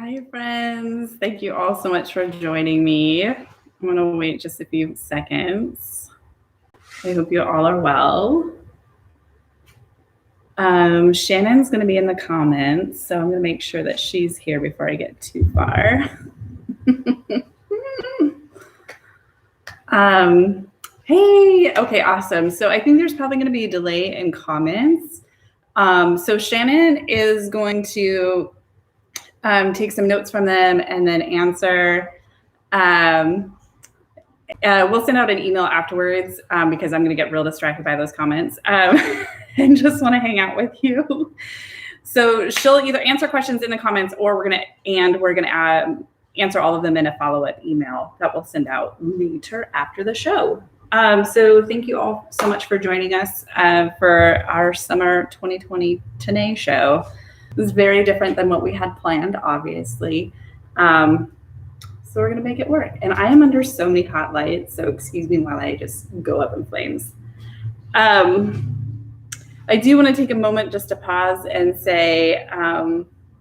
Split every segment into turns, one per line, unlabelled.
Hi, friends. Thank you all so much for joining me. I'm going to wait just a few seconds. I hope you all are well. Shannon's going to be in the comments, so I'm going to make sure that she's here before I get too far. Hey, okay, awesome. So I think there's probably going to be a delay in comments. So Shannon is going to take some notes from them and then answer. We'll send out an email afterwards because I'm going to get real distracted by those comments and just want to hang out with you. So she'll either answer questions in the comments or we're going to answer all of them in a follow-up email that we'll send out later after the show. So thank you all so much for joining us for our summer 2020 Today show. It was very different than what we had planned, obviously. So we're going to make it work. And I am under so many hot lights, so excuse me while I just go up in flames. I do want to take a moment just to pause and say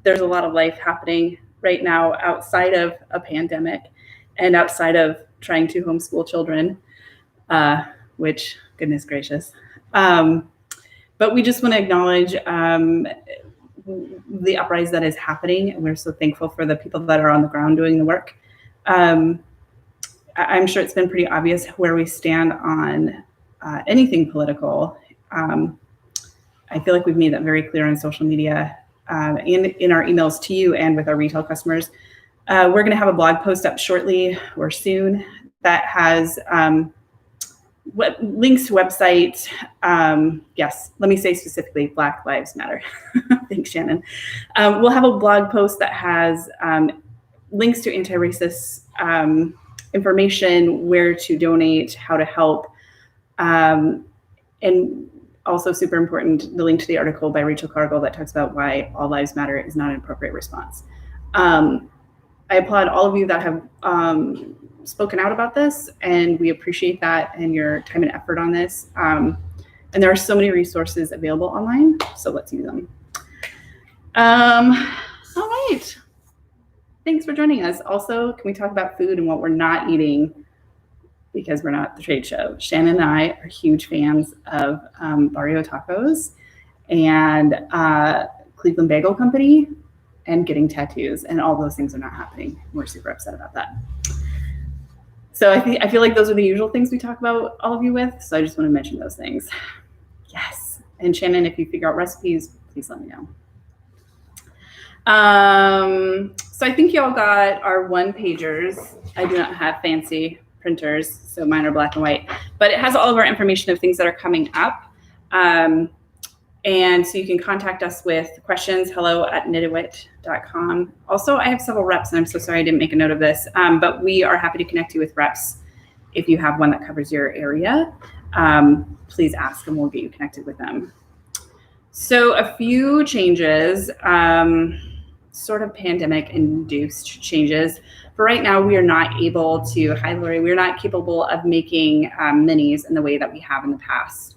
there's a lot of life happening right now outside of a pandemic and outside of trying to homeschool children, which, goodness gracious. But we just want to acknowledge the uprise that is happening, and we're so thankful for the people that are on the ground doing the work. I'm sure it's been pretty obvious where we stand on anything political. I feel like we've made that very clear on social media and in our emails to you and with our retail customers. We're going to have a blog post up shortly or soon that has links to website. Yes, let me say specifically Black Lives Matter. Thanks, Shannon. We'll have a blog post that has links to anti-racist information, where to donate, how to help, and also super important, the link to the article by Rachel Cargill that talks about why All Lives Matter is not an appropriate response. I applaud all of you that have spoken out about this, and we appreciate that and your time and effort on this. And there are so many resources available online, so let's use them. All right. Thanks for joining us. Also, can we talk about food and what we're not eating because we're not at the trade show? Shannon and I are huge fans of Barrio Tacos and Cleveland Bagel Company and getting tattoos, and all those things are not happening. We're super upset about that. So I feel like those are the usual things we talk about all of you with, so I just want to mention those things. Yes. And Shannon, if you figure out recipes, please let me know. So I think y'all got our one-pagers. I do not have fancy printers, so mine are black and white, but it has all of our information of things that are coming up. And so you can contact us with questions, hello@knitawit.com. Also, I have several reps, and I'm so sorry I didn't make a note of this, but we are happy to connect you with reps. If you have one that covers your area, please ask and we'll get you connected with them. So a few changes, sort of pandemic-induced changes. For right now, we are not able to, hi Lori, we're not capable of making minis in the way that we have in the past.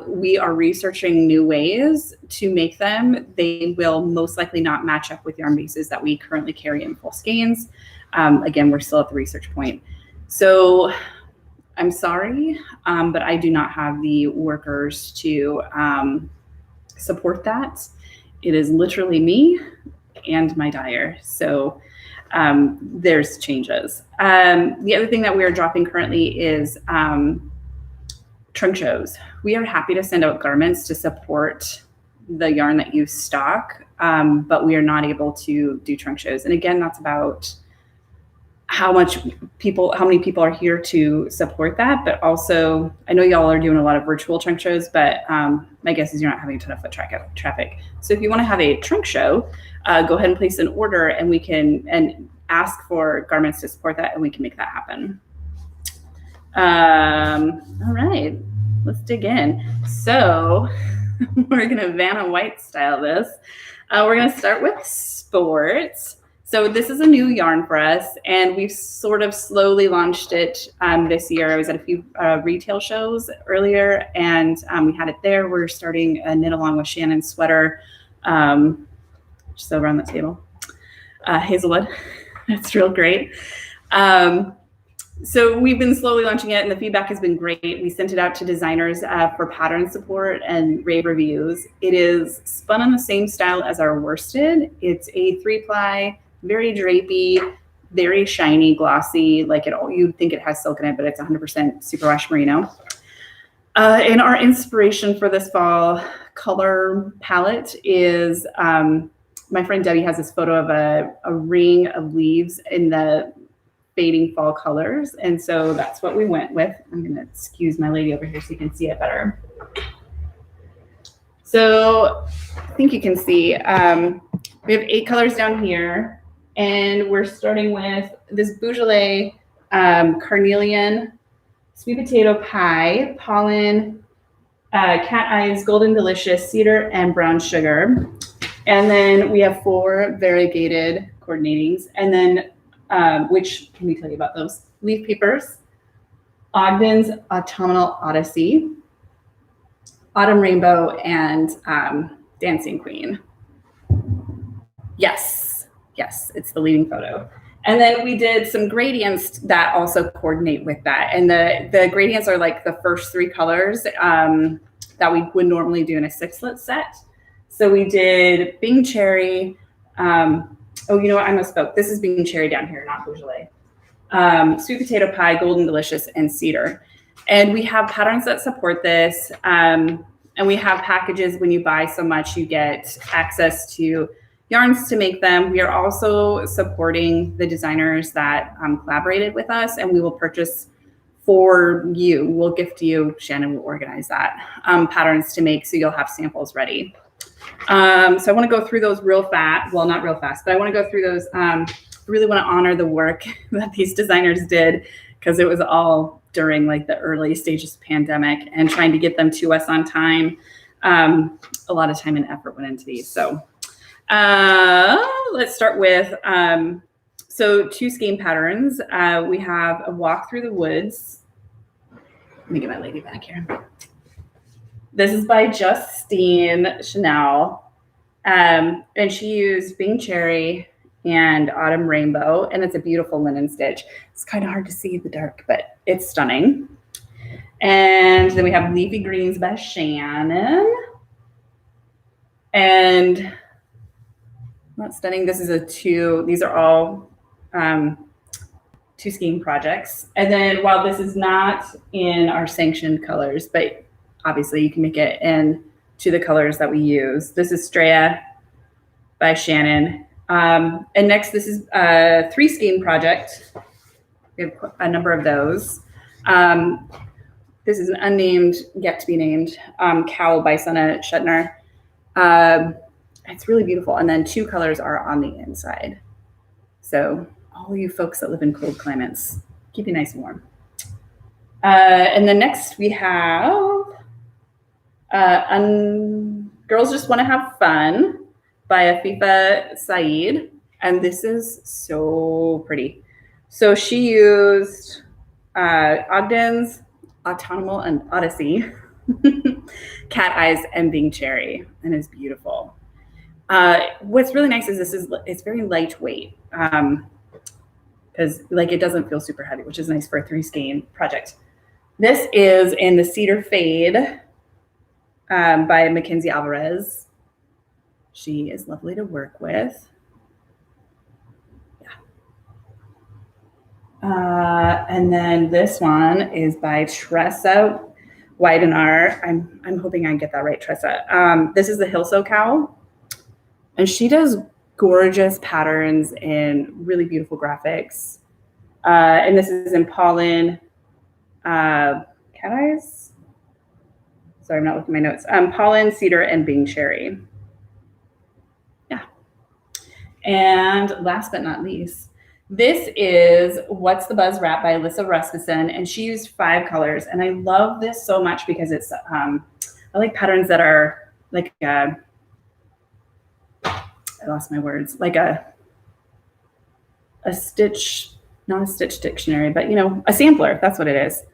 We are researching new ways to make them. They will most likely not match up with yarn bases that we currently carry in full skeins. Again, we're still at the research point. So I'm sorry, but I do not have the workers to support that. It is literally me and my dyer. So there's changes. The other thing that we are dropping currently is trunk shows. We are happy to send out garments to support the yarn that you stock, but we are not able to do trunk shows. And again, that's about how many people are here to support that. But also, I know y'all are doing a lot of virtual trunk shows, but my guess is you're not having a ton of foot traffic. So if you want to have a trunk show, go ahead and place an order, and we can ask for garments to support that, and we can make that happen. All right, let's dig in. So we're going to Vanna White style this. We're going to start with sports. So this is a new yarn for us, and we've sort of slowly launched it this year. I was at a few retail shows earlier, and we had it there. We're starting a Knit Along with Shannon sweater, just over on that table. Hazelwood. It's real great. So we've been slowly launching it, and the feedback has been great. We sent it out to designers for pattern support and rave reviews. It is spun on the same style as our worsted. It's a 3-ply, very drapey, very shiny, glossy, like you'd think it has silk in it, but it's 100% superwash merino. And our inspiration for this fall color palette is, my friend Debbie has this photo of a ring of leaves in the fading fall colors. And so that's what we went with. I'm going to excuse my lady over here so you can see it better. So I think you can see, we have 8 colors down here, and we're starting with this Beaujolais carnelian, sweet potato pie, pollen, cat eyes, golden delicious, cedar, and brown sugar. And then we have 4 variegated coordinatings. And then, which, can we tell you about those? Leaf Papers, Ogden's Autumnal Odyssey, Autumn Rainbow, and Dancing Queen. Yes, it's the leading photo. And then we did some gradients that also coordinate with that. And the gradients are like the first 3 colors that we would normally do in a 6-lit set. So we did Bing Cherry. Oh, you know what? I misspoke. This is Bing Cherry down here, not Beaujolais. Sweet Potato Pie, Golden Delicious, and Cedar. And we have patterns that support this. And we have packages. When you buy so much, you get access to yarns to make them. We are also supporting the designers that collaborated with us, and we will purchase for you. We'll gift you, Shannon will organize that, patterns to make so you'll have samples ready. So I want to go through those real fast. Well, not real fast, but I want to go through those. I really want to honor the work that these designers did, because it was all during like the early stages of the pandemic and trying to get them to us on time. A lot of time and effort went into these. So let's start with, so 2 skein patterns. We have a Walk Through the Woods. Let me get my lady back here. This is by Justine Chanel. And she used Bing Cherry and Autumn Rainbow, and it's a beautiful linen stitch. It's kind of hard to see in the dark, but it's stunning. And then we have Leafy Greens by Shannon. And not stunning. This is these are all 2 skein projects. And then while this is not in our sanctioned colors, but obviously you can make it into the colors that we use. This is Straya by Shannon. And next, this is a 3 skein project. We have a number of those. This is an unnamed, yet to be named, cowl by Sana Shetner. It's really beautiful. And then 2 colors are on the inside. So all you folks that live in cold climates, keep you nice and warm. And then next we have Girls Just Want to Have Fun by Afifa Saeed. And this is so pretty. So she used Ogden's Autumnal and Odyssey, Cat Eyes, and Bing Cherry, and it's beautiful. What's really nice is it's very lightweight, because like it doesn't feel super heavy, which is nice for a 3 skein project. This is in the Cedar Fade by Mackenzie Alvarez. She is lovely to work with. Yeah. And then this one is by Tressa Weidenar. I'm hoping I get that right, Tressa. This is the Hilso cowl, and she does gorgeous patterns and really beautiful graphics. And this is in pollen, cat eyes. Sorry, I'm not looking at my notes. Pollen, cedar, and Bing Cherry. Yeah. And last but not least, this is What's the Buzz Wrap by Alyssa Rasmussen, and she used 5 colors. And I love this so much because it's, I like patterns that are like, I lost my words, like a stitch, not a stitch dictionary, but a sampler. That's what it is.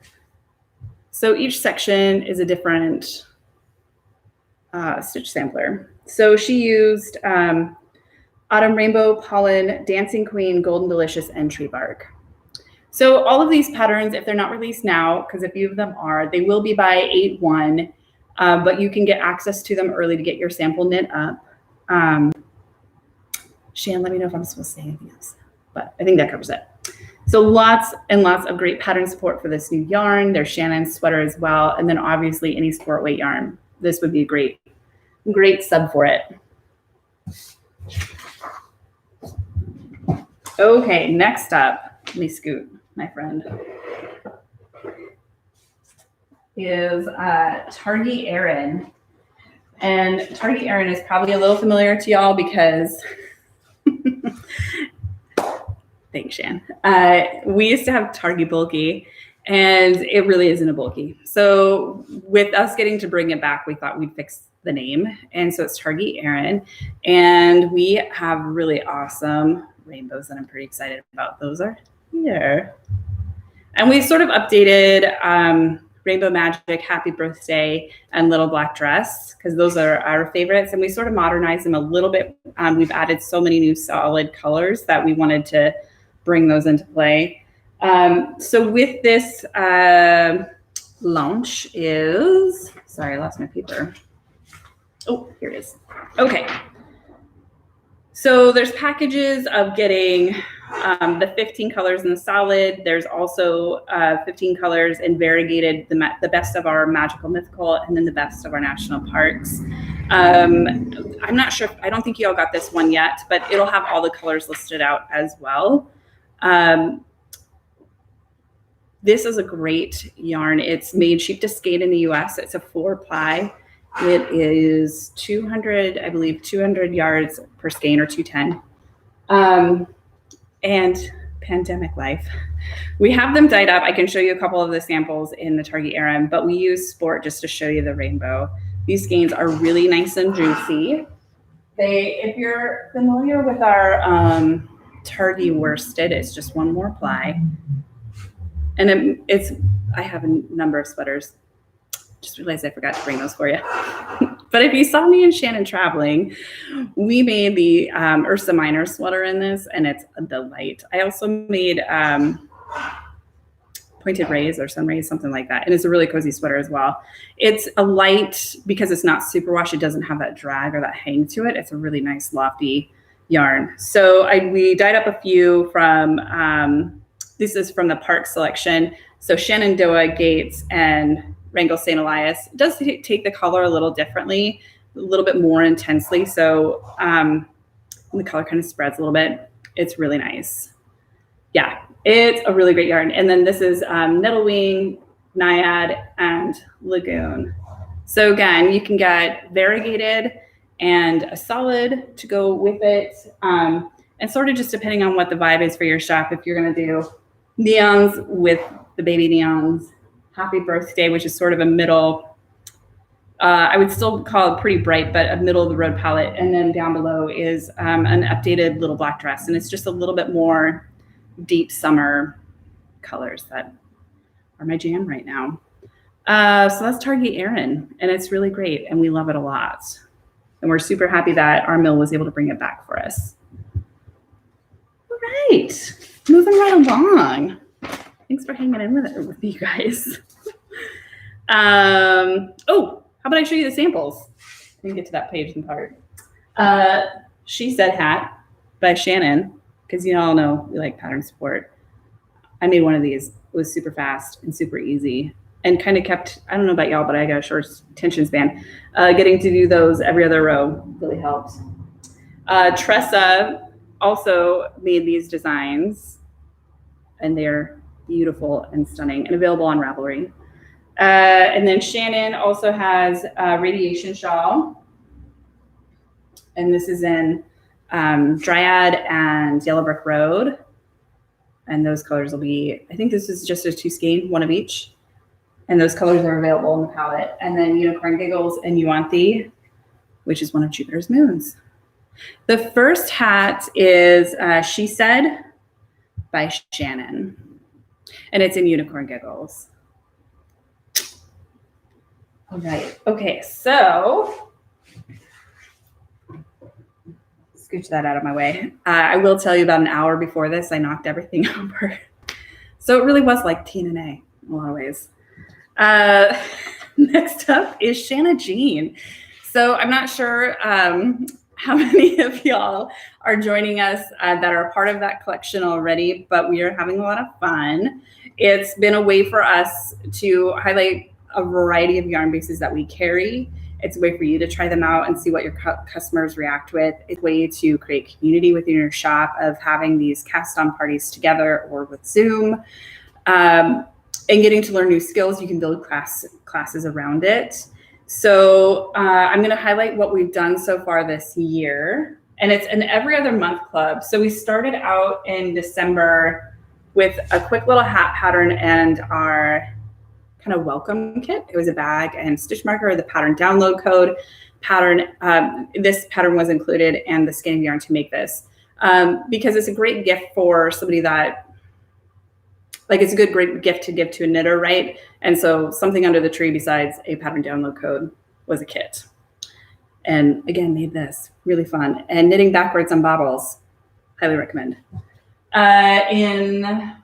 So each section is a different stitch sampler. So she used Autumn Rainbow, Pollen, Dancing Queen, Golden Delicious, and Tree Bark. So all of these patterns, if they're not released now, because a few of them are, they will be by 8/1, but you can get access to them early to get your sample knit up. Shan, let me know if I'm supposed to say anything else, but I think that covers it. So lots and lots of great pattern support for this new yarn. There's Shannon's sweater as well. And then obviously any sport weight yarn. This would be a great sub for it. Okay, next up, let me scoot, my friend, is Targhee Erin. And Targhee Erin is probably a little familiar to y'all because thanks, Shan. We used to have Targhee Bulky, and it really isn't a bulky. So with us getting to bring it back, we thought we'd fix the name. And so it's Targhee Erin. And we have really awesome rainbows that I'm pretty excited about. Those are here. And we sort of updated Rainbow Magic, Happy Birthday, and Little Black Dress, because those are our favorites. And we sort of modernized them a little bit. We've added so many new solid colors that we wanted to bring those into play. So with this launch is, sorry, I lost my paper. Oh, here it is. Okay. So there's packages of getting the 15 colors in the solid. There's also 15 colors in variegated, the best of our magical mythical, and then the best of our national parks. I'm not sure, I don't think you all got this one yet, but it'll have all the colors listed out as well. This is a great yarn. It's made sheep to skate in the US. It's a 4-ply. It is 200, I believe, 200 yards per skein, or 210. And pandemic life. We have them dyed up. I can show you a couple of the samples in the Targhee Erin, but we use sport just to show you the rainbow. These skeins are really nice and juicy. If you're familiar with our Targhee worsted, it's just one more ply. And I have a number of sweaters. Just realized I forgot to bring those for you. But if you saw me and Shannon traveling, we made the Ursa Minor sweater in this, and it's a delight. I also made Pointed Rays or Sun Rays, something like that. And it's a really cozy sweater as well. It's a light, because it's not superwash, it doesn't have that drag or that hang to it. It's a really nice lofty yarn. So we dyed up a few from, this is from the Park selection. So Shenandoah, Gates, and Wrangell St. Elias. It does take the color a little differently, a little bit more intensely. So the color kind of spreads a little bit. It's really nice. Yeah, it's a really great yarn. And then this is Nettlewing, Naiad, and Lagoon. So again, you can get variegated and a solid to go with it. And sort of just depending on what the vibe is for your shop, if you're going to do neons with the baby neons, Happy Birthday, which is sort of a middle, I would still call it pretty bright, but a middle of the road palette. And then down below is an updated Little Black Dress. And it's just a little bit more deep summer colors that are my jam right now. So that's Targhee Erin, and it's really great. And we love it a lot. And we're super happy that our mill was able to bring it back for us. All right, moving right along. Thanks for hanging in with you guys. Oh, how about I show you the samples? I didn't get to that page in part. She Said Hat by Shannon, because you all know we like pattern support. I made one of these. It was super fast and super easy, and kind of kept, I don't know about y'all, but I got a short attention span. Getting to do those every other row really helped. Tressa also made these designs, and they're beautiful and stunning and available on Ravelry. And then Shannon also has a Radiation Shawl. And this is in Dryad and Yellow Brick Road. And those colors will be, I think this is just a 2 skein, one of each. And those colors are available in the palette. And then Unicorn Giggles and Yuanthe, which is one of Jupiter's moons. The first hat is She Said by Shannon. And it's in Unicorn Giggles. All right. Okay. So let's scooch that out of my way. I will tell you, about an hour before this, I knocked everything over. So it really was like TNA in a lot of ways. Next up is Shanna Jean. So I'm not sure how many of y'all are joining us that are part of that collection already, but we are having a lot of fun. It's been a way for us to highlight a variety of yarn bases that we carry. It's a way for you to try them out and see what your customers react with. It's a way to create community within your shop of having these cast-on parties together or with Zoom. And getting to learn new skills. You can build classes around it. So I'm going to highlight what we've done so far this year. And it's an every other month club. So we started out in December with a quick little hat pattern and our kind of welcome kit. It was a bag and stitch marker, the pattern download code pattern. This pattern was included and the skein of yarn to make this because it's a great gift for somebody that, like, it's a great gift to give to a knitter, right? And so something under the tree besides a pattern download code was a kit. And again, made this really fun. And knitting backwards on bobbles, highly recommend. In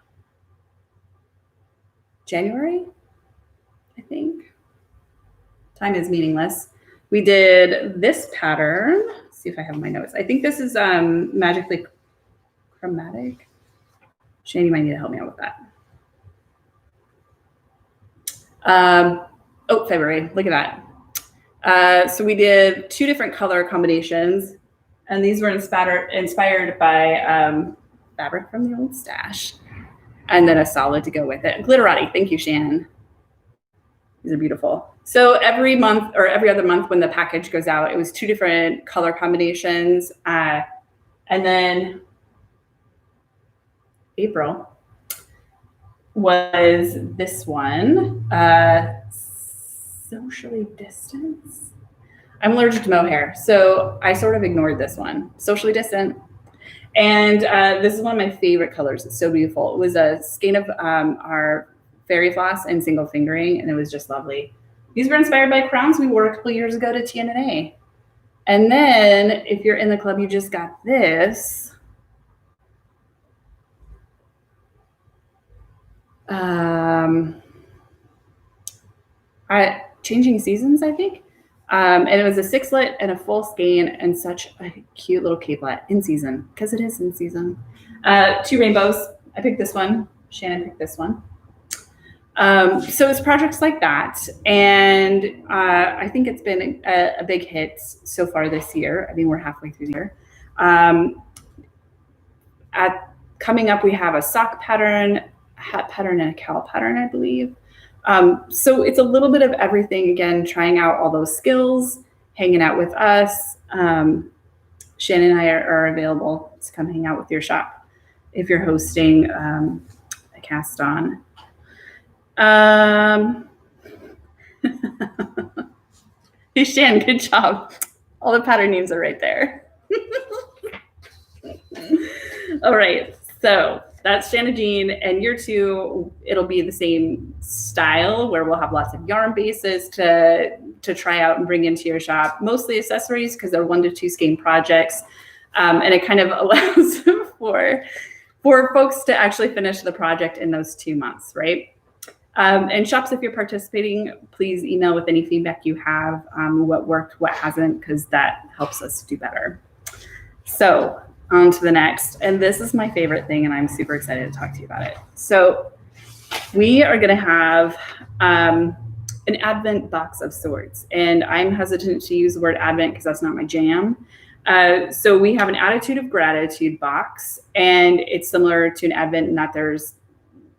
January, I think. Time is meaningless. We did this pattern. Let's see if I have my notes. I think this is Magically Chromatic. Shane, you might need to help me out with that. February, look at that. So we did 2 different color combinations, and these were inspired by fabric from the old stash, and then a solid to go with it. Glitterati, thank you, Shannon. These are beautiful. So every month or every other month when the package goes out, it was 2 different color combinations. And then April was this one, socially distance. I'm allergic to mohair, so I sort of ignored this one. Socially distant. And this is one of my favorite colors. It's so beautiful. It was a skein of our fairy floss and single fingering, and it was just lovely. These were inspired by crowns we wore a couple years ago to TNA. And then if you're in the club, you just got this. Changing Seasons, I think. And it was a 6-lit and a full skein and such a cute little capelet in season, because it is in season. 2 rainbows. I picked this one. Shannon picked this one. So it's projects like that. And I think it's been a big hit so far this year. I mean, we're halfway through the year. Coming up, we have a sock pattern, hat pattern, and a cowl pattern, I believe. So it's a little bit of everything. Again, trying out all those skills, hanging out with us. Shannon and I are available to come hang out with your shop if you're hosting a cast on. Hey, Shan, good job. All the pattern names are right there. All right, so that's Shanna Jean, and year 2, it'll be the same style where we'll have lots of yarn bases to try out and bring into your shop, mostly accessories because they're 1 to 2 skein projects, and it kind of allows for folks to actually finish the project in those 2 months, right? And shops, if you're participating, please email with any feedback you have, what worked, what hasn't, because that helps us do better. So on to the next, and this is my favorite thing, and I'm super excited to talk to you about it. So we are going to have an Advent box of sorts, and I'm hesitant to use the word Advent because that's not my jam. So we have an Attitude of Gratitude box, and it's similar to an Advent in that there's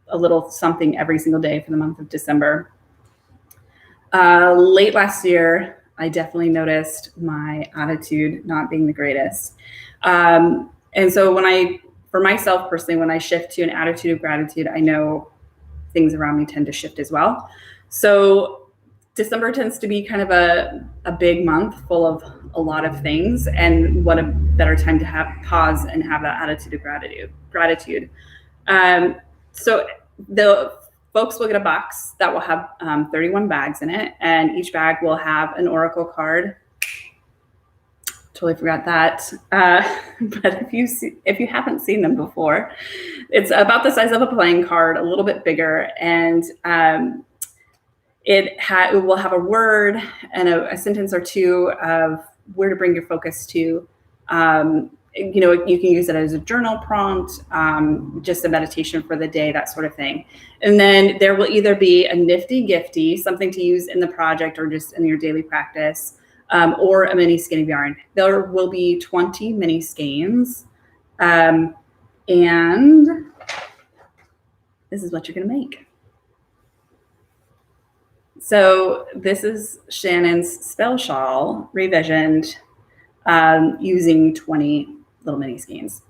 a little something every single day for the month of December. Late last year, I definitely noticed my attitude not being the greatest. And so for myself personally, when I shift to an Attitude of Gratitude, I know things around me tend to shift as well. So December tends to be kind of a big month full of a lot of things, and what a better time to have pause and have that attitude of gratitude. So the folks will get a box that will have 31 bags in it, and each bag will have an oracle card Totally forgot that. But if you haven't seen them before, it's about the size of a playing card, a little bit bigger, and it will have a word and a sentence or two of where to bring your focus to. You can use it as a journal prompt, just a meditation for the day, that sort of thing. And then there will either be a nifty gifty, something to use in the project or just in your daily practice, or a mini skein of yarn. There will be 20 mini skeins. And this is what you're going to make. So this is Shannon's spell shawl revisioned using 20 little mini skeins.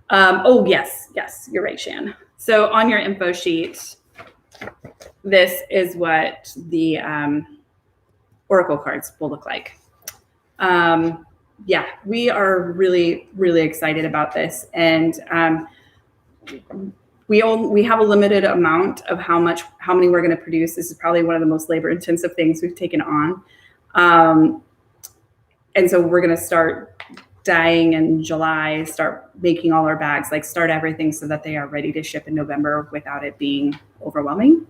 Oh, yes, you're right, Shan. So on your info sheet, this is what the Oracle cards will look like. Yeah, we are really, really excited about this. And we have a limited amount of how many we're going to produce. This is probably one of the most labor intensive things we've taken on. And so we're going to start dyeing in July, start making all our bags, like start everything so that they are ready to ship in November without it being overwhelming.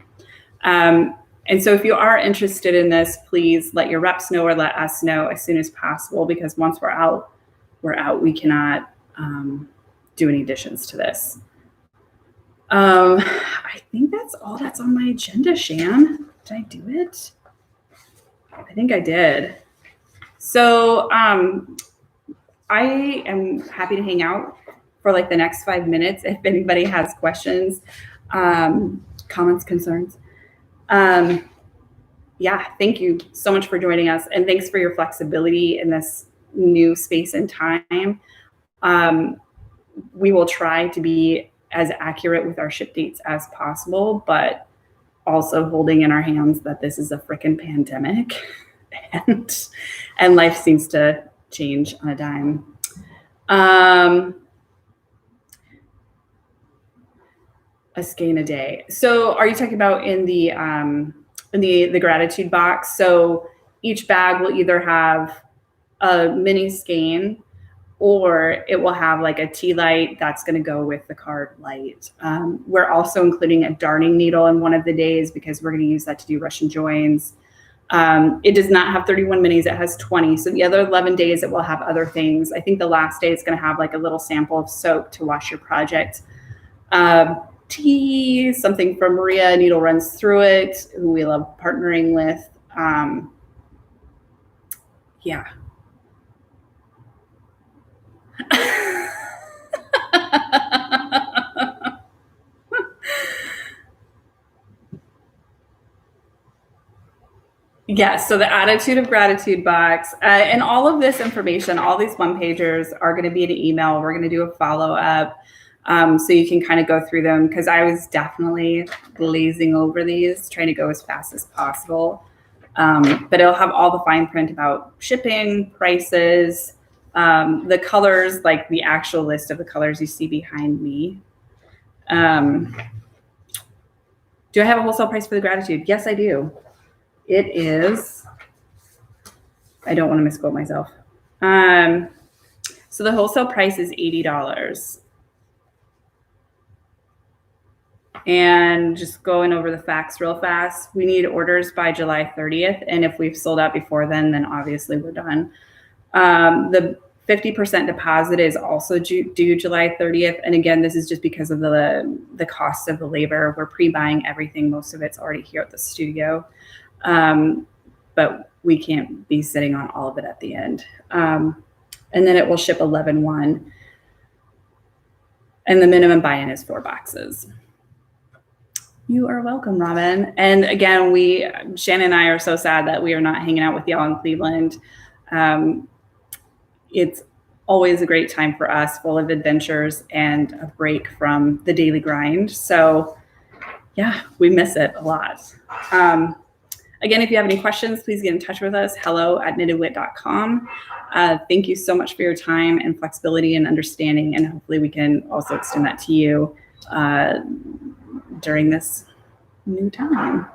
And so if you are interested in this, please let your reps know or let us know as soon as possible, because once we're out, we cannot do any additions to this. I think that's all that's on my agenda, Shan. Did I do it? I think I did. So I am happy to hang out for like the next 5 minutes if anybody has questions, comments, concerns. Yeah, thank you so much for joining us, and thanks for your flexibility in this new space and time. We will try to be as accurate with our ship dates as possible, but also holding in our hands that this is a frickin' pandemic and life seems to change on a dime. A skein a day. So are you talking about in the gratitude box? So each bag will either have a mini skein, or it will have like a tea light that's going to go with the card light. We're also including a darning needle in one of the days because we're going to use that to do Russian joins. It does not have 31 minis, it has 20. So the other 11 days it will have other things. I think the last day it's going to have like a little sample of soap to wash your project. Tea, something from Maria Needle Runs Through It, who we love partnering with. Yeah. Yes, so the attitude of gratitude box and all of this information, all these one-pagers are going to be in an email. We're going to do a follow-up so you can kind of go through them, because I was definitely glazing over these, trying to go as fast as possible. But it'll have all the fine print about shipping, prices, the colors, like the actual list of the colors you see behind me. Do I have a wholesale price for the gratitude? Yes, I do. It is, I don't want to misquote myself. So the wholesale price is $80. And just going over the facts real fast, we need orders by July 30th. And if we've sold out before then obviously we're done. The 50% deposit is also due July 30th. And again, this is just because of the cost of the labor. We're pre-buying everything. Most of it's already here at the studio. But we can't be sitting on all of it at the end. And then it will ship 11/1. And the minimum buy-in is 4 boxes. You are welcome, Robin. And again, Shannon and I are so sad that we are not hanging out with y'all in Cleveland. It's always a great time for us, full of adventures and a break from the daily grind. So yeah, we miss it a lot. Again, if you have any questions, please get in touch with us, hello@knittedwit.com. Thank you so much for your time and flexibility and understanding, and hopefully we can also extend that to you during this new time.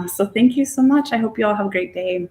So thank you so much. I hope you all have a great day.